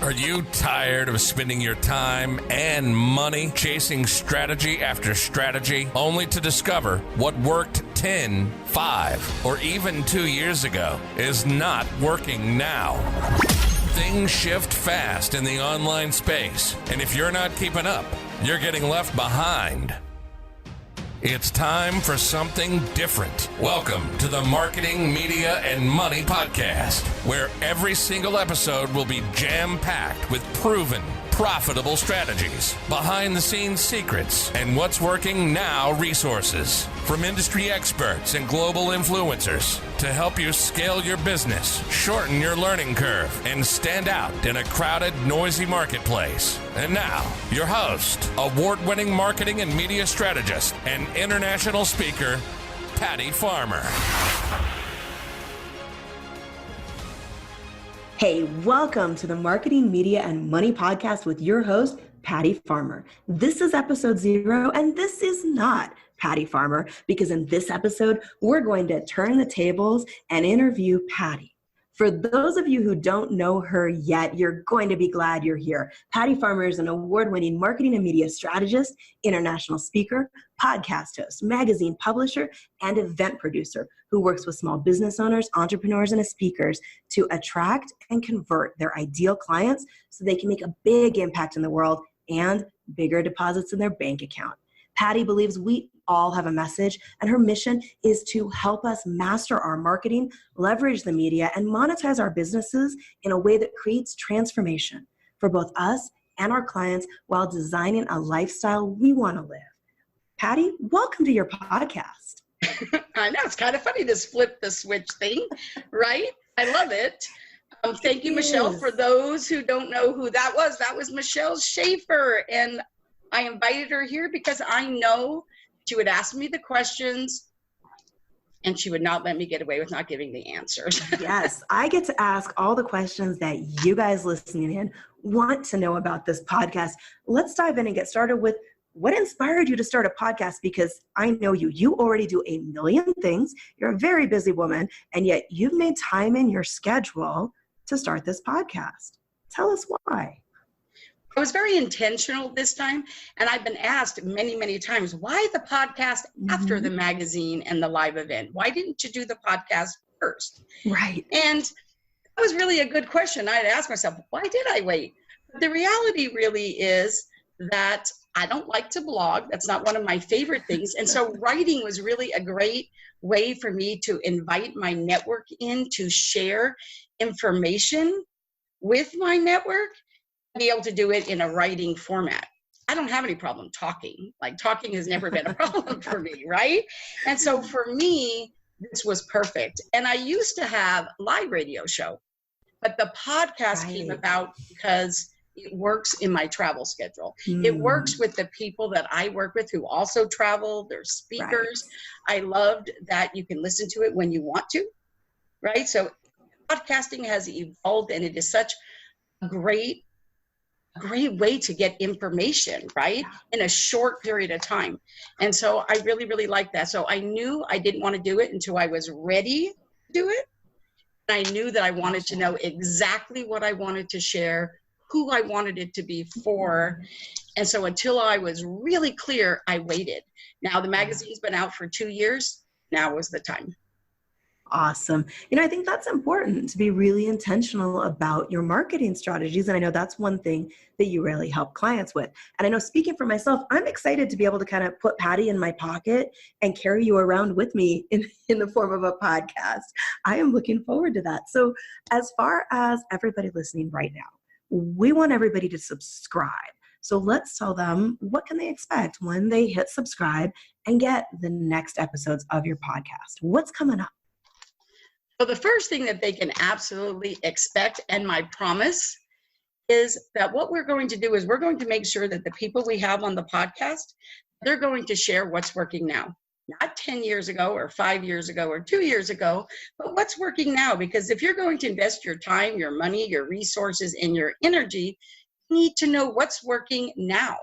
Are you tired of spending your time and money chasing strategy after strategy only to discover what worked 10, 5, or even 2 years ago is not working now? Things shift fast in the online space, and if you're not keeping up, you're getting left behind. It's time for something different. Welcome to the Marketing, Media, and Money Podcast, where every single episode will be jam-packed with proven, profitable strategies, behind-the-scenes secrets, and what's working now resources from industry experts and global influencers to help you scale your business, shorten your learning curve, and stand out in a crowded, noisy marketplace. And now, your host, award-winning marketing and media strategist, and international speaker, Patty Farmer. Hey, welcome to the Marketing, Media, and Money Podcast with your host, Patty Farmer. This is episode 0, and this is not Patty Farmer, because in this episode, we're going to turn the tables and interview Patty. For those of you who don't know her yet, you're going to be glad you're here. Patty Farmer is an award-winning marketing and media strategist, international speaker, podcast host, magazine publisher, and event producer who works with small business owners, entrepreneurs, and speakers to attract and convert their ideal clients so they can make a big impact in the world and bigger deposits in their bank account. Patty believes we all have a message, and her mission is to help us master our marketing, leverage the media, and monetize our businesses in a way that creates transformation for both us and our clients while designing a lifestyle we want to live. Patty, welcome to your podcast. I know, it's kind of funny, this flip the switch thing, right? I love it. Thank you, Michelle. For those who don't know who that was Michelle Shaeffer, and I invited her here because I know she would ask me the questions and she would not let me get away with not giving the answers. Yes, I get to ask all the questions that you guys listening in want to know about this podcast. Let's dive in and get started with what inspired you to start a podcast? Because I know you already do a million things. You're a very busy woman, and yet you've made time in your schedule to start this podcast. Tell us why. I was very intentional this time, and I've been asked many, many times, why the podcast after the magazine and the live event? Why didn't you do the podcast first? Right. And that was really a good question. I had asked myself, why did I wait? But the reality really is that I don't like to blog. That's not one of my favorite things. And so writing was really a great way for me to invite my network in to share information with my network, be able to do it in a writing format. I don't have any problem talking. Like, talking has never been a problem for me, right? And so for me, this was perfect. And I used to have a live radio show, but the podcast came about because it works in my travel schedule. It works with the people that I work with who also travel. They're speakers. I loved that you can listen to it when you want to, right? So podcasting has evolved, and it is such a great way to get information, right? In a short period of time. And so I really, really like that. So I knew I didn't want to do it until I was ready to do it. And I knew that I wanted to know exactly what I wanted to share, who I wanted it to be for. And so until I was really clear, I waited. Now the magazine's been out for 2 years. Now was the time. Awesome. I think that's important, to be really intentional about your marketing strategies. And I know that's one thing that you really help clients with. And I know, speaking for myself, I'm excited to be able to kind of put Patty in my pocket and carry you around with me in the form of a podcast. I am looking forward to that. So as far as everybody listening right now, we want everybody to subscribe. So let's tell them, what can they expect when they hit subscribe and get the next episodes of your podcast? What's coming up? So the first thing that they can absolutely expect, and my promise, is that what we're going to do is we're going to make sure that the people we have on the podcast, they're going to share what's working now. Not 10 years ago or 5 years ago or 2 years ago, but what's working now. Because if you're going to invest your time, your money, your resources, and your energy, you need to know what's working now.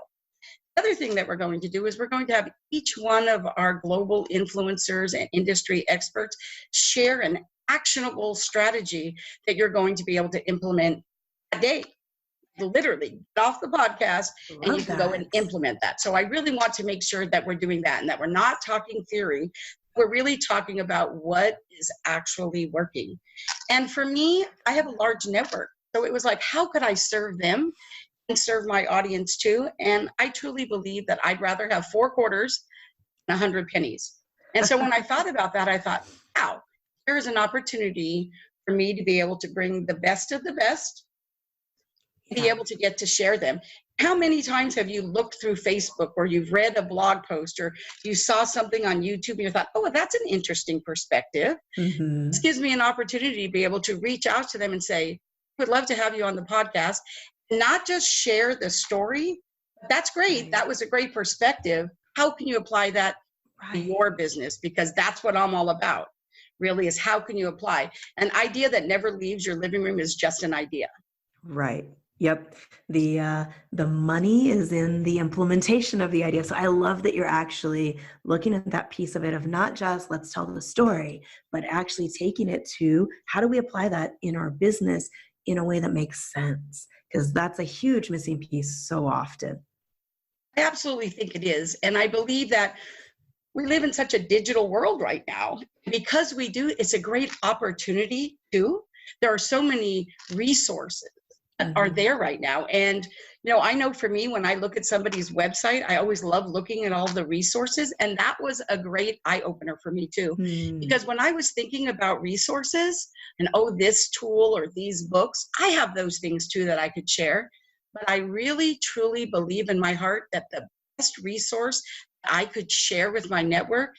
The other thing that we're going to do is we're going to have each one of our global influencers and industry experts share an actionable strategy that you're going to be able to implement that day. literally get off the podcast and you can go and that. implement that. So I really want to make sure that we're doing that and that we're not talking theory. We're really talking about what is actually working. And for me, I have a large network. So it was like, how could I serve them and serve my audience too? And I truly believe that I'd rather have 4 quarters than 100 pennies. And so when I thought about that, I thought, wow, there's an opportunity for me to be able to bring the best of the best, be able to get to share them. How many times have you looked through Facebook or you've read a blog post or you saw something on YouTube and you thought, oh, that's an interesting perspective. Mm-hmm. This gives me an opportunity to be able to reach out to them and say, would love to have you on the podcast. Not just share the story. That's great. That was a great perspective. How can you apply that to your business? Because that's what I'm all about, really, is how can you apply? An idea that never leaves your living room is just an idea. Right. Yep. The money is in the implementation of the idea. So I love that you're actually looking at that piece of it of not just let's tell the story, but actually taking it to how do we apply that in our business in a way that makes sense? Because that's a huge missing piece so often. I absolutely think it is. And I believe that we live in such a digital world right now. Because we do, it's a great opportunity too. There are so many resources that are there right now. And, I know for me, when I look at somebody's website, I always love looking at all the resources. And that was a great eye opener for me too. Because when I was thinking about resources and, this tool or these books, I have those things too that I could share. But I really, truly believe in my heart that the best resource I could share with my network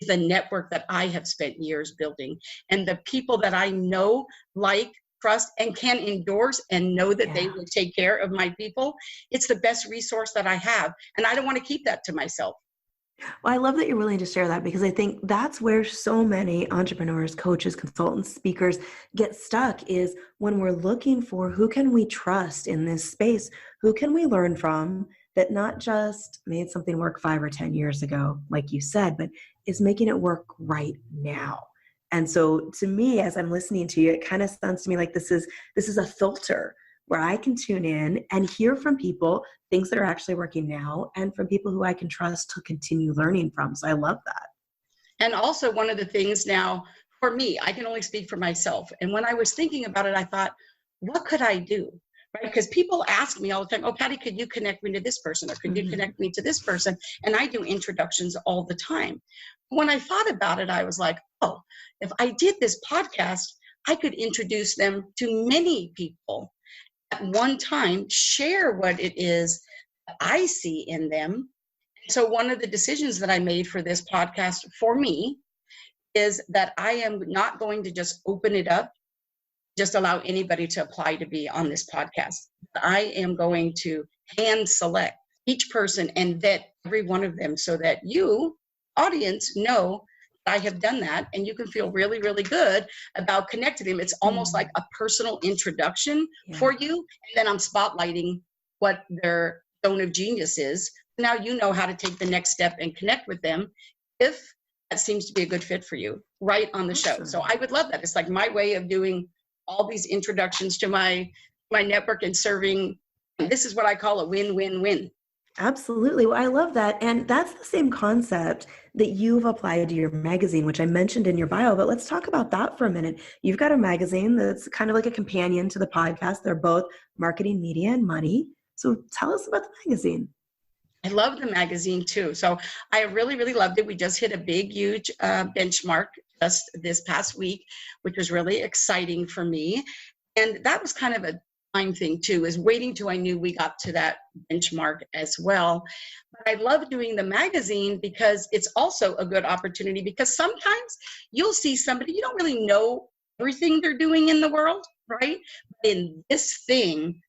is the network that I have spent years building and the people that I know, like, trust, and can endorse and know that they will take care of my people. It's the best resource that I have. And I don't want to keep that to myself. Well, I love that you're willing to share that because I think that's where so many entrepreneurs, coaches, consultants, speakers get stuck is when we're looking for who can we trust in this space? Who can we learn from that not just made something work 5 or 10 years ago, like you said, but is making it work right now? And so to me, as I'm listening to you, it kind of sounds to me like this is a filter where I can tune in and hear from people things that are actually working now and from people who I can trust to continue learning from. So I love that. And also one of the things now for me, I can only speak for myself. And when I was thinking about it, I thought, what could I do? Right? Because people ask me all the time, oh, Patty, could you connect me to this person? Or could you connect me to this person? And I do introductions all the time. When I thought about it, I was like, oh, if I did this podcast, I could introduce them to many people at one time, share what it is that I see in them. So one of the decisions that I made for this podcast for me is that I am not going to just open it up, just allow anybody to apply to be on this podcast. I am going to hand select each person and vet every one of them so that you, audience, know I have done that and you can feel really, really good about connecting them. It's almost like a personal introduction for you. And then I'm spotlighting what their zone of genius is. Now you know how to take the next step and connect with them if that seems to be a good fit for you right on the show. So I would love that. It's like my way of doing all these introductions to my network and serving. This is what I call a win-win-win. Absolutely. Well, I love that. And that's the same concept that you've applied to your magazine, which I mentioned in your bio, but let's talk about that for a minute. You've got a magazine that's kind of like a companion to the podcast. They're both Marketing, Media, and Money. So tell us about the magazine. I love the magazine too. So I really, really loved it. We just hit a big, huge benchmark just this past week, which was really exciting for me. And that was kind of a time thing too, is waiting till I knew we got to that benchmark as well. But I love doing the magazine because it's also a good opportunity because sometimes you'll see somebody, you don't really know everything they're doing in the world, right? But in this thing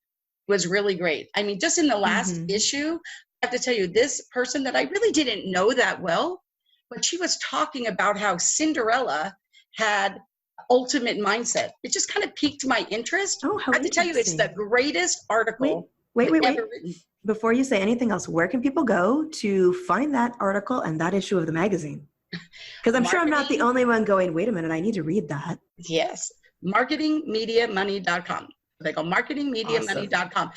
was really great. I mean, just in the last issue, I have to tell you, this person that I really didn't know that well, but she was talking about how Cinderella had ultimate mindset. It just kind of piqued my interest. Oh, how I have to tell you, it's the greatest article wait. ever written. Before you say anything else, where can people go to find that article and that issue of the magazine? Because I'm sure I'm not the only one going, wait a minute, I need to read that. Yes. Marketingmediamoney.com. They go marketingmediamoney.com.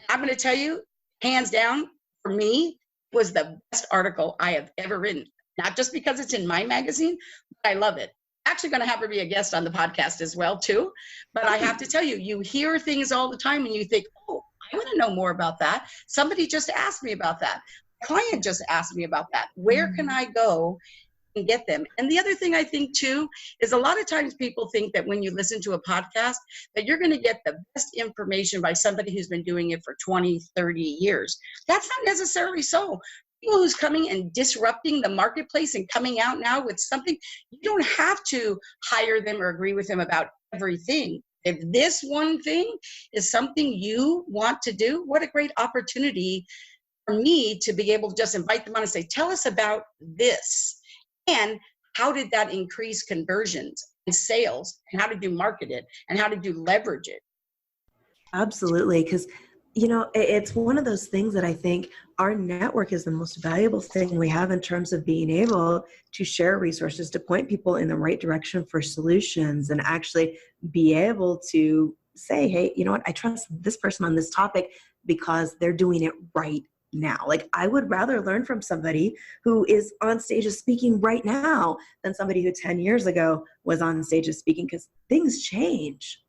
I'm going to tell you, hands down, for me, was the best article I have ever written. Not just because it's in my magazine, but I love it. Actually going to have her be a guest on the podcast as well too. But I have to tell you, you hear things all the time and you think, oh, I want to know more about that. Somebody just asked me about that. A client just asked me about that. Where can I go and get them? And the other thing I think too is a lot of times people think that when you listen to a podcast that you're going to get the best information by somebody who's been doing it for 20, 30 years. That's not necessarily so. People who's coming and disrupting the marketplace and coming out now with something, you don't have to hire them or agree with them about everything. If this one thing is something you want to do, what a great opportunity for me to be able to just invite them on and say, tell us about this. And how did that increase conversions and sales, and how did you market it, and how did you leverage it? Absolutely. Because, it's one of those things that I think our network is the most valuable thing we have in terms of being able to share resources, to point people in the right direction for solutions, and actually be able to say, hey, you know what, I trust this person on this topic because they're doing it right now. Like, I would rather learn from somebody who is on stages speaking right now than somebody who 10 years ago was on stages speaking, because things change.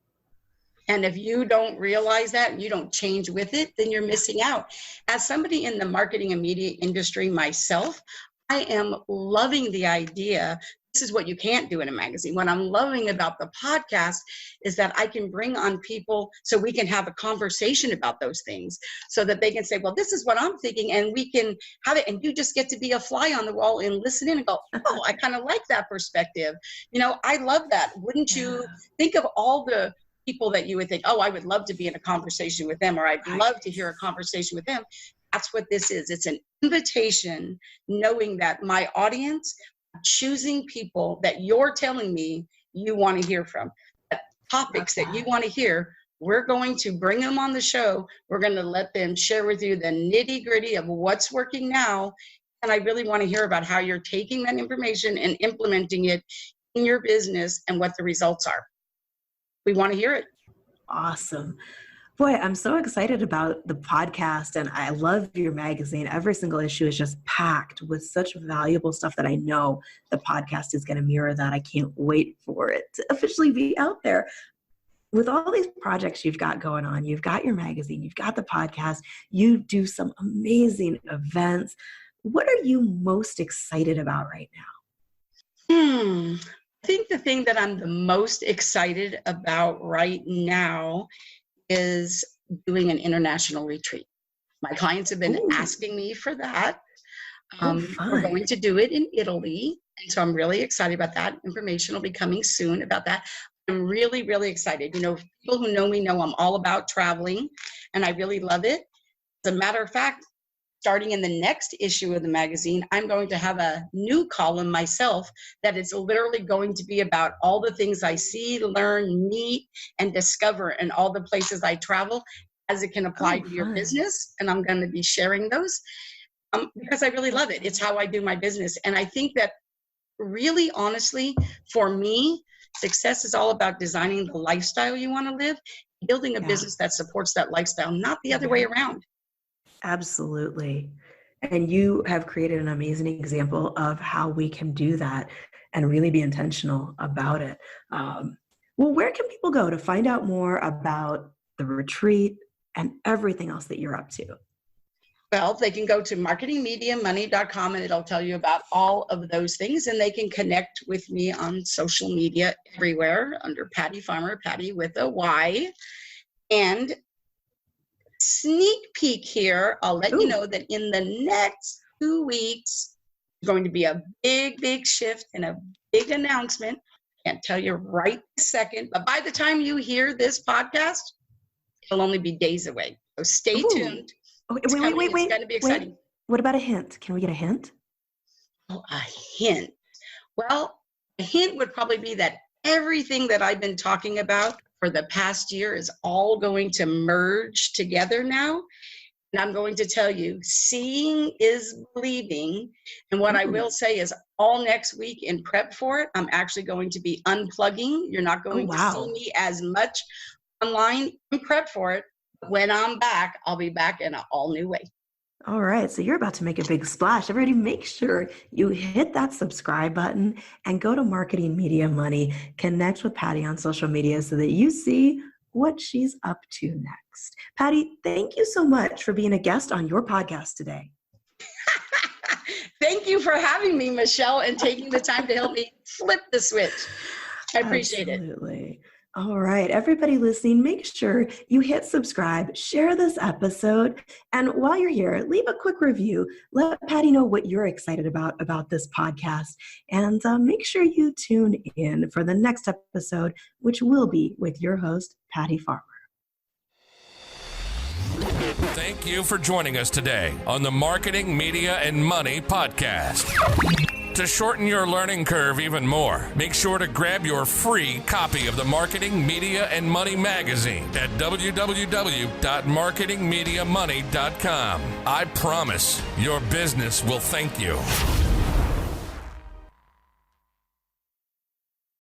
And if you don't realize that and you don't change with it, then you're missing out. As somebody in the marketing and media industry myself, I am loving the idea. This is what you can't do in a magazine. What I'm loving about the podcast is that I can bring on people so we can have a conversation about those things, so that they can say, well, this is what I'm thinking, and we can have it. And you just get to be a fly on the wall and listen in and go, oh, I kind of like that perspective. I love that. Wouldn't you think of all the people that you would think, oh, I would love to be in a conversation with them, or I'd love to hear a conversation with them. That's what this is. It's an invitation, knowing that my audience, choosing people that you're telling me you want to hear from, topics that you want to hear. We're going to bring them on the show. We're going to let them share with you the nitty gritty of what's working now. And I really want to hear about how you're taking that information and implementing it in your business and what the results are. We want to hear it. Awesome. Boy, I'm so excited about the podcast, and I love your magazine. Every single issue is just packed with such valuable stuff that I know the podcast is going to mirror that. I can't wait for it to officially be out there. With all these projects you've got going on, you've got your magazine, you've got the podcast, you do some amazing events. What are you most excited about right now? I think the thing that I'm the most excited about right now is doing an international retreat. My clients have been asking me for that. We're going to do it in Italy. And so I'm really excited about that. Information will be coming soon about that. I'm really, really excited. People who know me know I'm all about traveling, and I really love it. As a matter of fact, starting in the next issue of the magazine, I'm going to have a new column myself that is literally going to be about all the things I see, learn, meet, and discover in all the places I travel as it can apply to your business. And I'm going to be sharing those because I really love it. It's how I do my business. And I think that really, honestly, for me, success is all about designing the lifestyle you want to live, building a business that supports that lifestyle, not the other way around. Absolutely. And you have created an amazing example of how we can do that and really be intentional about it. Well, where can people go to find out more about the retreat and everything else that you're up to? Well, they can go to marketingmediamoney.com and it'll tell you about all of those things. And they can connect with me on social media everywhere under Patty Farmer, Patty with a Y. And sneak peek here, I'll let you know that in the next 2 weeks, there's going to be a big, big shift and a big announcement. Can't tell you right this second, but by the time you hear this podcast, it'll only be days away. So stay tuned. Wait. It's going to be exciting. What about a hint? Can we get a hint? Oh, a hint. Well, a hint would probably be that everything that I've been talking about for the past year is all going to merge together now. And I'm going to tell you, seeing is believing. And what I will say is all next week in prep for it, I'm actually going to be unplugging. You're not going to see me as much online. I'm prepped for it. When I'm back, I'll be back in an all new way. All right, so you're about to make a big splash. Everybody, make sure you hit that subscribe button and go to Marketing Media Money. Connect with Patty on social media so that you see what she's up to next. Patty, thank you so much for being a guest on your podcast today. Thank you for having me, Michelle, and taking the time to help me flip the switch. I appreciate it. Absolutely. All right, everybody listening, make sure you hit subscribe, share this episode, and while you're here, leave a quick review. Let Patty know what you're excited about this podcast, and make sure you tune in for the next episode, which will be with your host, Patty Farmer. Thank you for joining us today on the Marketing, Media, and Money podcast. To shorten your learning curve even more, make sure to grab your free copy of the Marketing, Media, and Money magazine at www.marketingmediamoney.com. I promise your business will thank you.